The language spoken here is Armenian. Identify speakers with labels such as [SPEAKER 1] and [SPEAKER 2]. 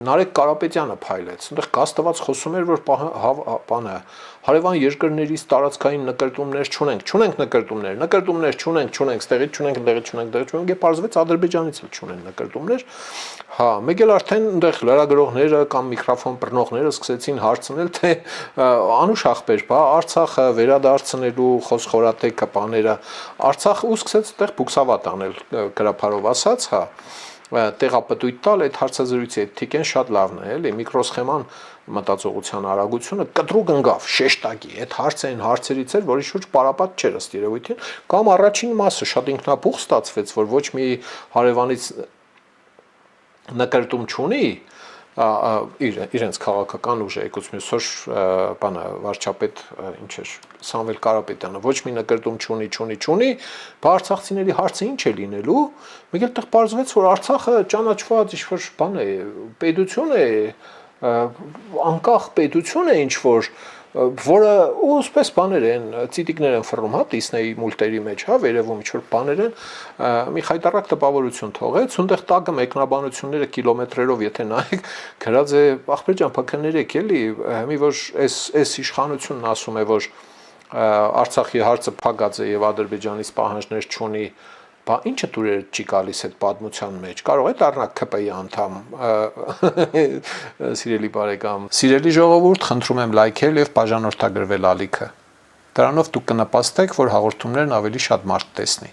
[SPEAKER 1] Նարեկ Կարապետյանը փայլեց, այնտեղ կաստված խոսում էր, որ բանը հարևան երկրներից տարածքային նկրտումներ չունենք նկրտումներ չունենք, ստեղից չունենք, եւ պարզվեց Ադրբեջանից էլ չունեն նկրտումներ։ Հա, մեկ էլ արդեն այնտեղ լրագրողները կամ միկրոֆոն բռնողները սկսեցին հարցնել, թե անուշ ախպեր, բա Արցախը վերադարձնելու խոսխորատեքը բաները, Արցախը ու սկսեց այդտեղ բուքսավատ անել, գրափարով ասած, հա։ Տեղապտույտ տալ այդ հարցազրույցի այդ թիկեն շատ լավն է, էլի միկրոսխեման մտածողության արագությունը կտրուկ ընկավ շեշտակի, այդ հարցը այն հարցերից էր, որի շուրջ պարապատ չէր ըստ երևույթին, կամ առաջին մասը շատ ինքնաբուխ ստացվեց, որ ոչ մի հարևանից նկրտում չունի, իրենց քաղաքական ուժը եկուց մյուս օր բանը վարչապետ ինչ էր Սամվել Կարապետյանը ոչ մի նկրտում չունի, բա արցախցիների հարցը ինչ է լինելու, մեկ էլ տեղ պարզվեց, որ Արցախը ճանաչված ինչ-որ բան է, պետություն է, անկախ պետություն է ինչ-որ, որը ու սպես բաներ են, ծիտիկներ են ֆռում, հա, Դիսնեյի մուլտերի մեջ, հա, վերևում ինչ-որ բաներ են, մի խայտառակ տպավորություն թողեց, այնտեղ տակը մեկնաբանությունները կիլոմետրերով եթե նայեք, գրած է ախպեր ջան, փքներեք էլի, մի որ այս իշխանությունն ասում է, որ Արցախի հարցը փակած է եւ Ադրբեջանից պահանջներ չունի, բա ինչը դուրեր չի գալիս այդ պատմության մեջ, կարող է դառնալ ՔՊ-ի անդամ, սիրելի բարեկամ, սիրելի ժողովուրդ, խնդրում եմ լայքել եւ բաժանորդագրվել ալիքը, դրանով դուք կնպաստեք, որ հաղորդումներն ավելի շատ մարդ տեսնի։